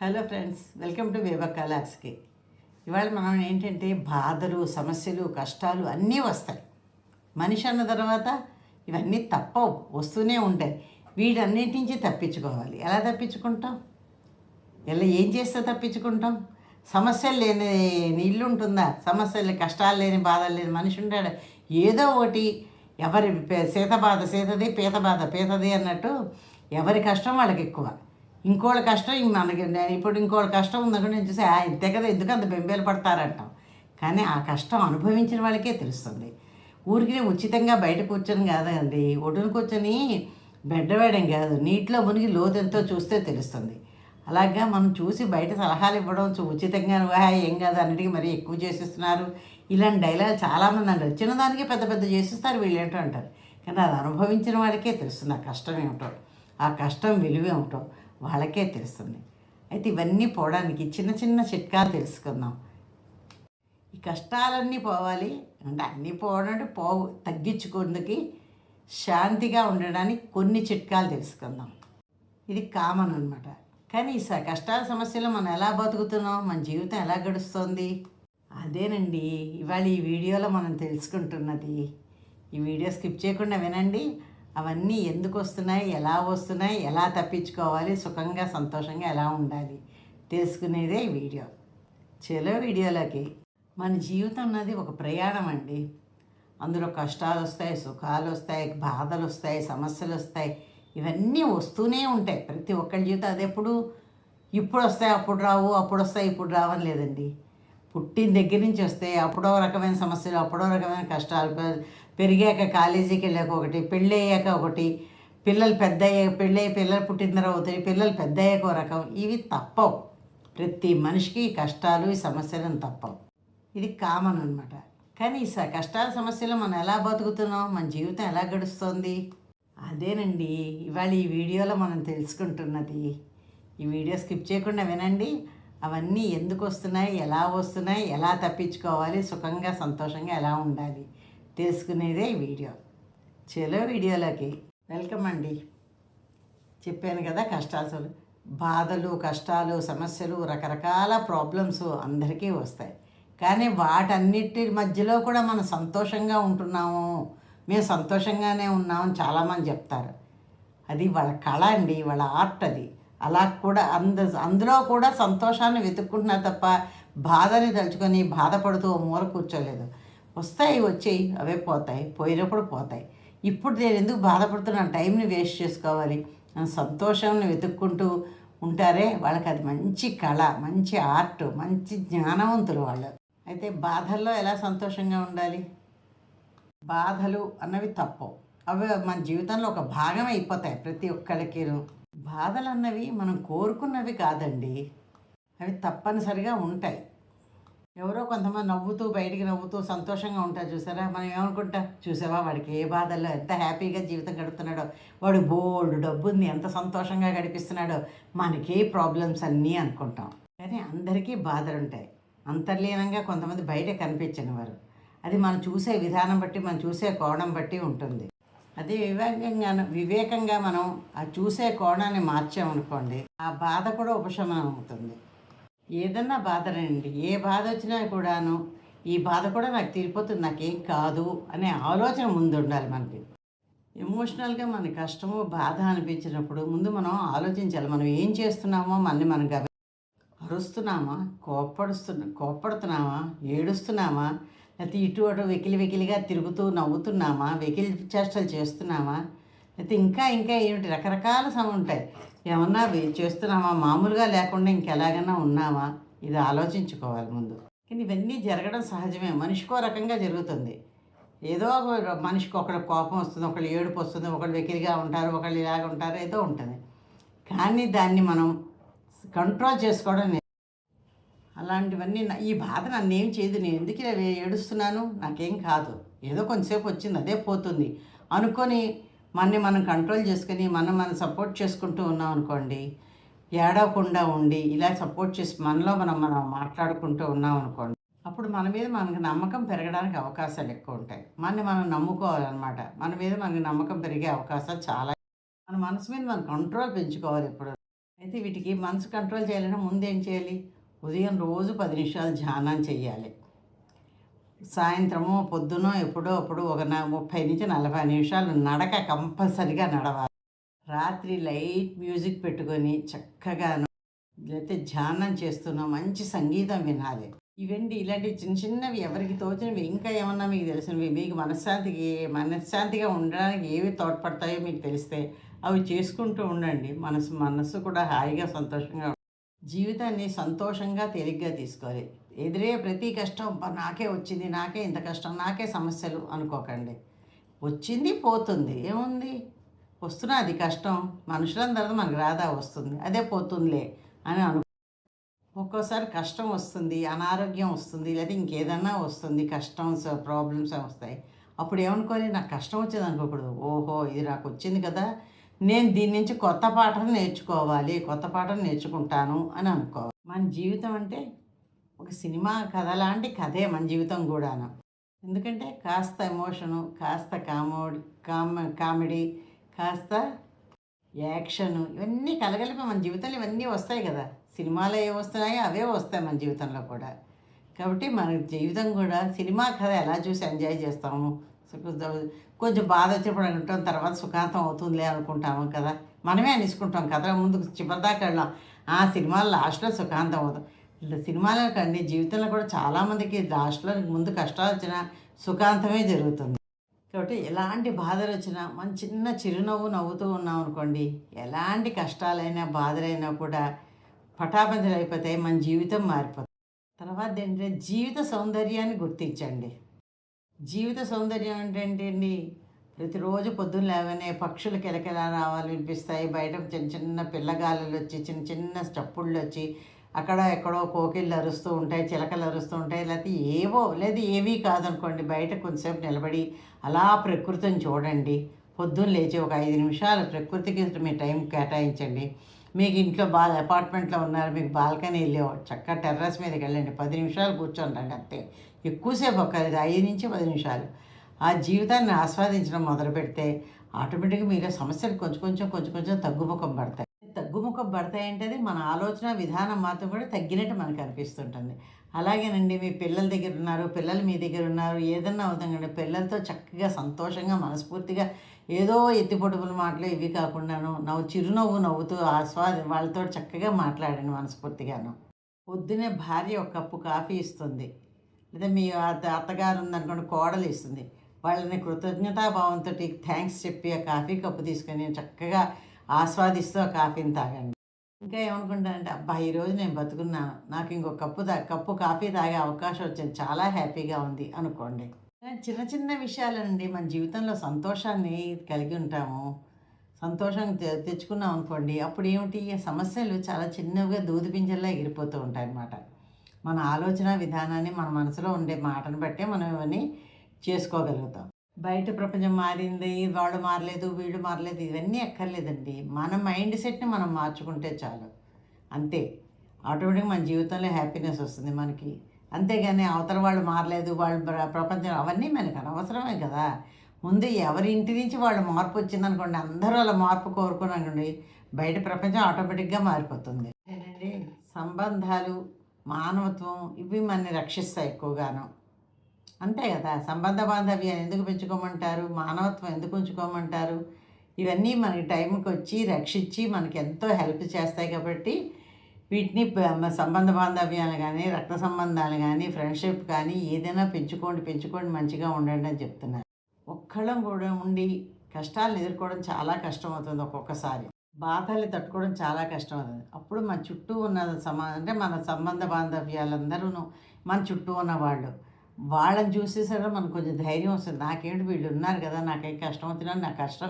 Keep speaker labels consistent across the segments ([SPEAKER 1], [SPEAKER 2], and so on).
[SPEAKER 1] Hello friends, welcome to వేబకాలాక్స్కి. ఇవాళ మనం ఏంటంటే బాధలు, సమస్యలు, కష్టాలు అన్నీ వస్తాయి. మనిషి అన్న తర్వాత ఇవన్నీ తప్పవు, వస్తూనే ఉంటాయి. వీటన్నిటి నుంచి తప్పించుకోవాలి. ఎలా తప్పించుకుంటాం? ఏం చేస్తే తప్పించుకుంటాం? సమస్యలు లేని ఇల్లు ఉంటుందా? సమస్యలు, కష్టాలు లేని, బాధలు లేని మనిషి ఉంటాడు. ఏదో ఒకటి ఎవరి సీత బాధ సీతది, పీత బాధ పీతది అన్నట్టు ఎవరి కష్టం వాళ్ళకి ఎక్కువ. ఇంకోళ్ళ కష్టం మనకి ఇప్పుడు ఇంకోళ్ళ కష్టం ఉందనుకో, నేను చూసి ఇంతే కదా, ఎందుకు అంత బెంబేలు పడతారంటాం. కానీ ఆ కష్టం అనుభవించిన వాళ్ళకే తెలుస్తుంది. ఊరికి ఉచితంగా బయట కూర్చొని కాదండి, ఒడ్డున కూర్చొని బెడ్డవేయడం కాదు, నీటిలో మునిగి లోతెంతో చూస్తే తెలుస్తుంది. అలాగా మనం చూసి బయట సలహాలు ఇవ్వడం ఉచితంగా ఏం కాదు అన్నిటికీ మరీ ఎక్కువ చేసిస్తున్నారు, ఇలాంటి డైలాగ్ చాలామంది అంటారు. చిన్నదానికి పెద్ద పెద్ద చేసిస్తారు వీళ్ళు ఏంటో అంటారు. కానీ అది అనుభవించిన వాళ్ళకే తెలుస్తుంది ఆ కష్టం ఏమిటో, ఆ కష్టం విలువ ఏమిటో వాళ్ళకే తెలుస్తుంది. అయితే ఇవన్నీ పోవడానికి చిన్న చిన్న చిట్కాలు తెలుసుకుందాం. ఈ కష్టాలన్నీ పోవాలి అంటే అన్నీ పోవడానికి తగ్గించుకుందుకి శాంతిగా ఉండడానికి కొన్ని చిట్కాలు తెలుసుకుందాం. ఇది కామన్ అనమాట. కానీ ఈ కష్టాల సమస్యలు మనం ఎలా బతుకుతున్నాం, మన జీవితం ఎలా గడుస్తుంది, అదేనండి ఇవాళ ఈ వీడియోలో మనం తెలుసుకుంటున్నది. ఈ వీడియో స్కిప్ చేయకుండా వినండి. అవన్నీ ఎందుకు వస్తున్నాయి, ఎలా వస్తున్నాయి, ఎలా తప్పించుకోవాలి, సుఖంగా సంతోషంగా ఎలా ఉండాలి తెలుసుకునేదే ఈ వీడియో. చలో వీడియోలోకి. మన జీవితం అన్నది ఒక ప్రయాణం అండి. అందులో కష్టాలు వస్తాయి, సుఖాలు వస్తాయి, బాధలు వస్తాయి, సమస్యలు వస్తాయి. ఇవన్నీ వస్తూనే ఉంటాయి ప్రతి ఒక్కరి జీవితం. అది ఇప్పుడు వస్తాయి అప్పుడు రావు, అప్పుడు వస్తాయి ఇప్పుడు రావని లేదండి. పుట్టిన దగ్గర నుంచి వస్తాయి. అప్పుడో రకమైన సమస్యలు, అప్పుడో రకమైన కష్టాలు. పెరిగాక కాలేజీకి వెళ్ళాక ఒకటి, పెళ్ళి అయ్యాక ఒకటి, పిల్లలు పెద్ద అయ్యాక పిల్లలు పుట్టిన తర్వాత అవుతాయి, పిల్లలు పెద్ద అయ్యాక ఒక రకం. ఇవి తప్పవు. ప్రతి మనిషికి ఈ కష్టాలు, ఈ సమస్యలను తప్పవు. ఇది కామన్ అనమాట. కానీ ఈ కష్టాల సమస్యలు మనం ఎలా బతుకుతున్నాం, మన జీవితం ఎలా గడుస్తుంది, అదేనండి ఇవాళ ఈ వీడియోలో మనం తెలుసుకుంటున్నది. ఈ వీడియో స్కిప్ చేయకుండా వినండి. అవన్నీ ఎందుకు వస్తున్నాయి, ఎలా వస్తున్నాయి, ఎలా తప్పించుకోవాలి, సుఖంగా సంతోషంగా ఎలా ఉండాలి తెలుసుకునేదే ఈ వీడియో. చలో వీడియోలోకి. వెల్కమ్ అండి. చెప్పాను కదా, కష్టాలు, బాధలు, కష్టాలు, సమస్యలు, రకరకాల ప్రాబ్లమ్స్ అందరికీ వస్తాయి. కానీ వాటన్నిటి మధ్యలో కూడా మనం సంతోషంగా ఉంటున్నాము, మేము సంతోషంగానే ఉన్నామని చాలామంది చెప్తారు. అది వాళ్ళ కళ అండి, వాళ్ళ ఆర్ట్ అది. అలా కూడా అందులో కూడా సంతోషాన్ని వెతుక్కుంటున్నారు తప్ప బాధని తలుచుకొని బాధపడుతూ మూల కూర్చోలేదు. వస్తాయి, వచ్చేయి, అవే పోతాయి, పోయినప్పుడు పోతాయి. ఇప్పుడు నేను ఎందుకు బాధపడుతున్నాను, టైంని వేస్ట్ చేసుకోవాలి, సంతోషాన్ని వెతుక్కుంటూ ఉంటారే, వాళ్ళకి అది మంచి కళ, మంచి ఆర్ట్, మంచి జ్ఞానవంతులు వాళ్ళు. అయితే బాధల్లో ఎలా సంతోషంగా ఉండాలి? బాధలు అన్నవి తప్పవు. అవి మన జీవితంలో ఒక భాగం అయిపోతాయి ప్రతి ఒక్కరికిను. బాధలు అన్నవి మనం కోరుకున్నవి కాదండి, అవి తప్పనిసరిగా ఉంటాయి. ఎవరో కొంతమంది బయటికి నవ్వుతూ సంతోషంగా ఉంటారు చూసారా, మనం ఏమనుకుంటా, చూసావా వాడికి ఏ బాధల్లో ఎంత హ్యాపీగా జీవితం గడుపుతున్నాడో, వాడు బోల్డ్ డబ్బు ఉంది, ఎంత సంతోషంగా గడిపిస్తున్నాడో, మనకే ప్రాబ్లమ్స్ అన్నీ అనుకుంటాం. కానీ అందరికీ బాధలు ఉంటాయి. అంతర్లీనంగా కొంతమంది బయట కనిపించని వారు. అది మనం చూసే విధానం బట్టి, మనం చూసే కోణం బట్టి ఉంటుంది. అదే వివేకంగా మనం ఆ చూసే కోణాన్ని మార్చామనుకోండి, ఆ బాధ కూడా ఉపశమనం అవుతుంది. ఏదన్నా బాధనండి, ఏ బాధ వచ్చినా కూడాను ఈ బాధ కూడా నాకు తీరిపోతుంది, నాకేం కాదు అనే ఆలోచన ముందు ఉండాలి మనకి. ఎమోషనల్గా మన కష్టము, బాధ అనిపించినప్పుడు ముందు మనం ఆలోచించాలి, మనం ఏం చేస్తున్నామో మనం అరుస్తున్నామా, కోప్పడుతున్నామా, ఏడుస్తున్నామా, లేకపోతే ఇటు అటు వెకిలిగా తిరుగుతూ నవ్వుతున్నామా, వెకిలి చేష్టలు చేస్తున్నామా, లేకపోతే ఇంకా ఏమిటి రకరకాల ఉంటాయి. ఏమన్నా చేస్తున్నామా, మామూలుగా లేకుండా ఇంకెలాగైనా ఉన్నామా, ఇది ఆలోచించుకోవాలి ముందు. కానీ ఇవన్నీ జరగడం సహజమే, మనిషికో రకంగా జరుగుతుంది. ఏదో మనిషికి ఒకళ్ళు కోపం వస్తుంది, ఒకళ్ళు ఏడుపు వస్తుంది, ఒకళ్ళు వెకిలిగా ఉంటారు, ఒకళ్ళు ఇలాగ ఉంటారు, ఏదో ఉంటుంది. కానీ దాన్ని మనం కంట్రోల్ చేసుకోవడం. అలాంటివన్నీ ఈ బాధ నన్నేం చేయదు, నేను ఎందుకు ఏడుస్తున్నాను, నాకేం కాదు, ఏదో కొంతసేపు వచ్చింది అదే పోతుంది అనుకొని మనం కంట్రోల్ చేసుకొని మనం సపోర్ట్ చేసుకుంటూ ఉన్నాం అనుకోండి, ఏడవకుండా ఉండి ఇలా సపోర్ట్ చేసి మనం మాట్లాడుకుంటూ ఉన్నాం అనుకోండి, అప్పుడు మన మీద మనకు నమ్మకం పెరగడానికి అవకాశాలు ఎక్కువ ఉంటాయి. మనం నమ్ముకోవాలన్నమాట. మన మీద మనకి నమ్మకం పెరిగే అవకాశాలు చాలా. మన మనసు మీద మనం కంట్రోల్ పెంచుకోవాలి ఎప్పుడు. అయితే వీటికి మనసు కంట్రోల్ చేయాలంటే ముందు ఏం చేయాలి? ఉదయం రోజు 10 నిమిషాలు ధ్యానం చేయాలి. సాయంత్రమో, పొద్దునో ఎప్పుడో అప్పుడు ఒక 30-40 నిమిషాలు నడక కంపల్సరీగా నడవాలి. రాత్రి లైట్ మ్యూజిక్ పెట్టుకొని చక్కగాను లేతే ధ్యానం చేస్తున్నా మంచి సంగీతం వినాలి. ఇవండి ఇలాంటి చిన్న చిన్నవి ఎవరికి తోచినవి ఇంకా ఏమన్నా మీకు తెలిసినవి మీకు మనశ్శాంతిగా ఉండడానికి ఏవి తోడ్పడతాయో మీకు తెలిస్తే అవి చేసుకుంటూ ఉండండి. మనస్సు కూడా హాయిగా సంతోషంగా జీవితాన్ని సంతోషంగా తేలిగ్గా తీసుకోవాలి. ఎదురే ప్రతి కష్టం నాకే వచ్చింది, నాకే ఇంత కష్టం, నాకే సమస్యలు అనుకోకండి. వచ్చింది పోతుంది, ఏముంది? వస్తున్నది కష్టం, మనుషులందరితో మనకు రాదా, వస్తుంది, అదే పోతుందిలే అని ఒక్కోసారి కష్టం వస్తుంది, అనారోగ్యం వస్తుంది, లేదా ఇంకేదన్నా వస్తుంది, ప్రాబ్లమ్స్ వస్తాయి. అప్పుడు ఏమనుకోవాలి? నాకు కష్టం వచ్చేది అనుకోకూడదు. ఓహో, ఇది నాకు వచ్చింది కదా, నేను దీని నుంచి కొత్త పాఠం నేర్చుకోవాలి, కొత్త పాఠం నేర్చుకుంటాను అని అనుకోవాలి. మన జీవితం అంటే ఒక సినిమా కథ లాంటి కథే మన జీవితం కూడాను. ఎందుకంటే కాస్త ఎమోషను, కాస్త కామెడీ, కాస్త యాక్షను, ఇవన్నీ కలగలిపి మన జీవితంలో ఇవన్నీ వస్తాయి కదా. సినిమాలో ఏ వస్తున్నాయో అవే వస్తాయి మన జీవితంలో కూడా. కాబట్టి మన జీవితం కూడా సినిమా కథ ఎలా చూసి ఎంజాయ్ చేస్తాము. కొంచెం బాధ వచ్చినప్పుడు అనుకుంటాం, తర్వాత సుఖాంతం అవుతుందిలే అనుకుంటాము కదా. మనమే అనేసుకుంటాం కథ ముందు చివరిదాకా వెళ్ళాం, ఆ సినిమాలో లాస్ట్లో సుఖాంతం అవుతాం. ఇలా సినిమాలో కండి జీవితంలో కూడా చాలామందికి లాస్ట్లో ముందు కష్టాలు వచ్చినా సుఖాంతమే జరుగుతుంది. కాబట్టి ఎలాంటి బాధలు వచ్చినా మన చిన్న చిరునవ్వు నవ్వుతూ ఉన్నాం అనుకోండి, ఎలాంటి కష్టాలైనా బాధలైనా కూడా పటాపంచలు అయిపోతాయి, మన జీవితం మారిపోతుంది. తర్వాత ఏంటంటే జీవిత సౌందర్యాన్ని గుర్తించండి. జీవిత సౌందర్యం అంటే ఏంటండి? ప్రతిరోజు పొద్దున్న లేవనే పక్షులు కిలకిలా రావాలి వినిపిస్తాయి, బయట చిన్న చిన్న పిల్లగాలులు వచ్చి చిన్న చిన్న చప్పుళ్ళు వచ్చి అక్కడ ఎక్కడో కోకిళ్ళు అరుస్తూ ఉంటాయి, చిలకలు అరుస్తూ ఉంటాయి, లేకపోతే లేదు ఏవీ కాదనుకోండి, బయట కొంచెంసేపు నిలబడి అలా ప్రకృతిని చూడండి. పొద్దున్న లేచి ఒక 5 నిమిషాలు ప్రకృతికి మీ టైం కేటాయించండి. మీకు ఇంట్లో అపార్ట్మెంట్లో ఉన్నారు, మీకు బాల్కనీ వెళ్ళి చక్కగా టెర్రస్ మీదకి వెళ్ళండి, 10 నిమిషాలు కూర్చోండి అంతే. ఎక్కువసేపు ఒక్కలేదు, 5-10 నిమిషాలు ఆ జీవితాన్ని ఆస్వాదించడం మొదలు పెడితే ఆటోమేటిక్గా మీరే సమస్యలు కొంచెం తగ్గుముఖం పడతాయి. తగ్గుముఖం పడతాయి అంటే అది మన ఆలోచన విధానం మాత్రం కూడా తగ్గినట్టు మనకు అనిపిస్తుంటుంది. అలాగేనండి, మీ పిల్లల దగ్గర ఉన్నారు, పిల్లలు మీ దగ్గర ఉన్నారు, ఏదన్నా అవుతాం పిల్లలతో చక్కగా సంతోషంగా మనస్ఫూర్తిగా ఏదో ఎత్తిపొడుపుల మాటలు ఇవి కాకుండాను చిరునవ్వు నవ్వుతూ వాళ్ళతో చక్కగా మాట్లాడండి మనస్ఫూర్తిగాను. పొద్దునే భార్య ఒక కప్పు కాఫీ ఇస్తుంది, లేదా మీ అత్తగారు ఉందనుకోండి కోడలు ఇస్తుంది, వాళ్ళని కృతజ్ఞతాభావంతో థ్యాంక్స్ చెప్పి ఆ కాఫీ కప్పు తీసుకొని చక్కగా ఆస్వాదిస్తూ ఆ కాఫీని తాగండి. ఇంకా ఏమనుకుంటానంటే, అబ్బా ఈరోజు నేను బతుకున్నాను, నాకు ఇంకొక కప్పు కాఫీ తాగే అవకాశం వచ్చింది, చాలా హ్యాపీగా ఉంది అనుకోండి. చిన్న చిన్న విషయాలండి మన జీవితంలో సంతోషాన్ని కలిగి ఉంటాము. సంతోషం తెచ్చుకున్నాం అనుకోండి, అప్పుడు ఏమిటి, సమస్యలు చాలా చిన్నవిగా దూదిపింజల్లా ఎగిరిపోతూ ఉంటాయి అన్నమాట. మన ఆలోచన విధానాన్ని మన మనసులో ఉండే మాటను బట్టే మనం ఇవన్నీ చేసుకోగలుగుతాం. బయట ప్రపంచం మారింది, వాళ్ళు మారలేదు, వీళ్ళు మారలేదు, ఇవన్నీ ఎక్కర్లేదండి. మన మైండ్ సెట్ని మనం మార్చుకుంటే చాలు, అంతే. ఆటోమేటిక్గా మన జీవితంలో హ్యాపీనెస్ వస్తుంది మనకి. అంతేగాని అవతల వాళ్ళు మారలేదు, వాళ్ళు ప్రపంచం, అవన్నీ మనకు అనవసరమే కదా. ముందు ఎవరి ఇంటి నుంచి వాళ్ళు మార్పు వచ్చిందనుకోండి, అందరూ అలా మార్పు కోరుకుని అనుకోండి, బయట ప్రపంచం ఆటోమేటిక్గా మారిపోతుంది. ఏంటంటే సంబంధాలు, మానవత్వం ఇవి మనని రక్షిస్తాయి ఎక్కువగాను, అంతే కదా. సంబంధ బాంధవ్యాన్ని ఎందుకు పెంచుకోమంటారు, మానవత్వం ఎందుకు ఉంచుకోమంటారు? ఇవన్నీ మనకి టైంకి వచ్చి రక్షించి మనకి ఎంతో హెల్ప్ చేస్తాయి. కాబట్టి వీటిని సంబంధ బాంధవ్యాలు కానీ, రక్త సంబంధాలు కానీ, ఫ్రెండ్షిప్ కానీ ఏదైనా పెంచుకోండి, మంచిగా ఉండండి అని చెప్తున్నారు. ఒక్కళ్ళం కూడా ఉండి కష్టాలను ఎదుర్కోవడం చాలా కష్టం అవుతుంది. ఒక్కొక్కసారి బాధల్ని తట్టుకోవడం చాలా కష్టం అవుతుంది. అప్పుడు మన చుట్టూ ఉన్న అంటే మన సంబంధ బాంధవ్యాలందరూ మన చుట్టూ ఉన్నవాళ్ళు, వాళ్ళని చూసేసరికి మనకు కొంచెం ధైర్యం వస్తుంది. నాకేంటి వీళ్ళు ఉన్నారు కదా, నాకేం కష్టం వచ్చినా నా కష్టం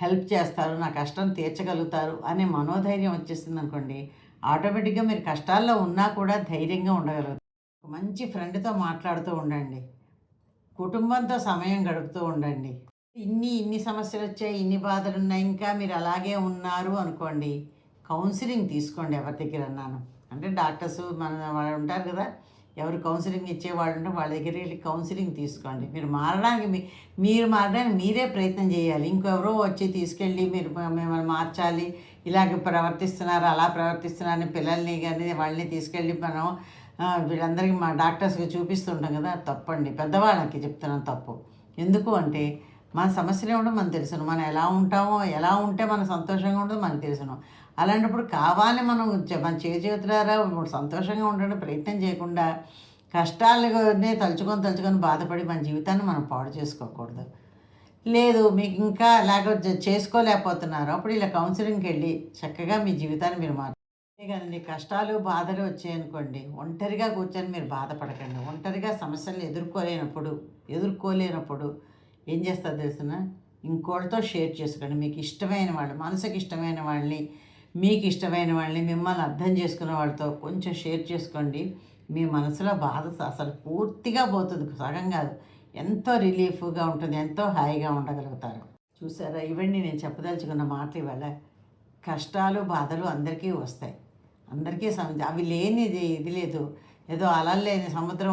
[SPEAKER 1] హెల్ప్ చేస్తారు, నా కష్టం తీర్చగలుగుతారు అనే మనోధైర్యం వచ్చేస్తుంది అనుకోండి, ఆటోమేటిక్గా మీరు కష్టాల్లో ఉన్నా కూడా ధైర్యంగా ఉండగలుగుతారు. మంచి ఫ్రెండ్తో మాట్లాడుతూ ఉండండి, కుటుంబంతో సమయం గడుపుతూ ఉండండి. ఇన్ని సమస్యలు వచ్చాయి, ఇన్ని బాధలు ఉన్నాయి, ఇంకా మీరు అలాగే ఉన్నారు అనుకోండి, కౌన్సిలింగ్ తీసుకోండి. ఎవరి దగ్గర అన్నాను అంటే డాక్టర్స్ వాళ్ళు ఉంటారు కదా, ఎవరు కౌన్సిలింగ్ ఇచ్చేవాళ్ళు ఉంటే వాళ్ళ దగ్గర వెళ్ళి కౌన్సిలింగ్ తీసుకోండి. మీరు మారడానికి మీరే ప్రయత్నం చేయాలి. ఇంకెవరో వచ్చి తీసుకెళ్ళి మీరు మిమ్మల్ని మార్చాలి, ఇలాగ ప్రవర్తిస్తున్నారు అలా ప్రవర్తిస్తున్నారని పిల్లల్ని కానీ వాళ్ళని తీసుకెళ్ళి మనం వీళ్ళందరికీ మా డాక్టర్స్కి చూపిస్తుంటాం కదా, తప్పండి. పెద్దవాళ్ళకి చెప్తున్నాను తప్పు. ఎందుకు అంటే మన సమస్యలు ఏమిటో మనకు తెలుసును, మనం ఎలా ఉంటామో, ఎలా ఉంటే మనం సంతోషంగా ఉండదో మనకు తెలుసును. అలాంటప్పుడు కావాలి మనం మన చేతులారా సంతోషంగా ఉండడానికి ప్రయత్నం చేయకుండా కష్టాలనే తలుచుకొని బాధపడి మన జీవితాన్ని మనం పాడు చేసుకోకూడదు. లేదు మీకు ఇంకా లేకపోతే చేసుకోలేకపోతున్నారు, అప్పుడు ఇలా కౌన్సిలింగ్కి వెళ్ళి చక్కగా మీ జీవితాన్ని మీరు కదండి. కష్టాలు బాధలు వచ్చాయనుకోండి, ఒంటరిగా కూర్చొని మీరు బాధపడకండి. ఒంటరిగా సమస్యలను ఎదుర్కోలేనప్పుడు ఏం చేస్తారు తెలిసిన, ఇంకోటితో షేర్ చేసుకోండి. మీకు ఇష్టమైన వాళ్ళు, మనసుకి ఇష్టమైన వాళ్ళని, మీకు ఇష్టమైన వాళ్ళని, మిమ్మల్ని అర్థం చేసుకున్న వాళ్ళతో కొంచెం షేర్ చేసుకోండి. మీ మనసులో బాధ అసలు పూర్తిగా పోతుంది, సగం కాదు. ఎంతో రిలీఫ్గా ఉంటుంది, ఎంతో హాయిగా ఉండగలుగుతారు. చూసారా, ఇవన్నీ నేను చెప్పదలుచుకున్న మాటలు. ఇవాళ కష్టాలు బాధలు అందరికీ వస్తాయి, అందరికీ అవి లేనిది ఇది లేదు. ఏదో అలలు లేని సముద్రం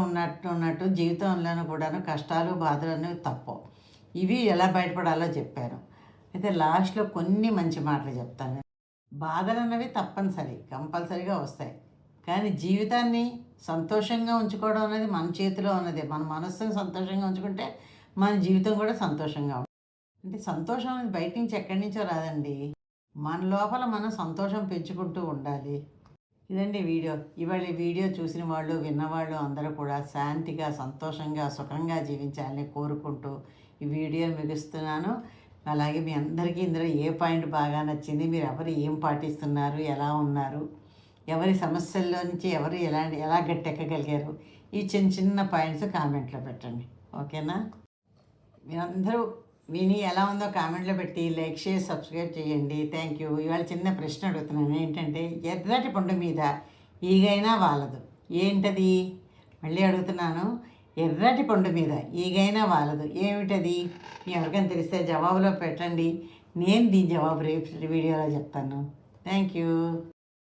[SPEAKER 1] ఉన్నట్టు జీవితంలోనూ కూడాను కష్టాలు బాధలు అనేవి తప్పవు. ఇవి ఎలా బయటపడాలో చెప్పాను. అయితే లాస్ట్లో కొన్ని మంచి మాటలు చెప్తాను. బాధలు అన్నవి తప్పనిసరి, కంపల్సరీగా వస్తాయి. కానీ జీవితాన్ని సంతోషంగా ఉంచుకోవడం అనేది మన చేతిలో ఉన్నది. మన మనస్సును సంతోషంగా ఉంచుకుంటే మన జీవితం కూడా సంతోషంగా ఉంటుంది. అంటే సంతోషం అనేది బయట నుంచి ఎక్కడి నుంచో రాదండి, మన లోపల మనం సంతోషం పెంచుకుంటూ ఉండాలి. ఇదండి వీడియో. ఇవాళ ఈ వీడియో చూసిన వాళ్ళు, విన్నవాళ్ళు అందరూ కూడా శాంతిగా, సంతోషంగా, సుఖంగా జీవించాలని కోరుకుంటూ ఈ వీడియో ముగిస్తున్నాను. అలాగే మీ అందరికీ ఇందులో ఏ పాయింట్ బాగా నచ్చింది, మీరు ఎవరు ఏం పాటిస్తున్నారు, ఎలా ఉన్నారు, ఎవరి సమస్యల్లో నుంచి ఎవరు ఎలా గట్టెక్కగలిగారు, ఈ చిన్న చిన్న పాయింట్స్ కామెంట్లో పెట్టండి. ఓకేనా? మీరందరూ విని ఎలా ఉందో కామెంట్లో పెట్టి లైక్ చేసి సబ్స్క్రైబ్ చేయండి. Thank you. ఇవాళ చిన్న ప్రశ్న అడుగుతున్నాను. ఏంటంటే, ఎర్రటి పండు మీద ఈగైనా వాలదు, ఏంటది? మళ్ళీ అడుగుతున్నాను. ఎర్రటి పండు మీద ఈగైనా వాలదు, ఏమిటది? ఎవరికైనా తెలిస్తే జవాబులో పెట్టండి. నేను దీని జవాబు రేపు వీడియోలో చెప్తాను. Thank you.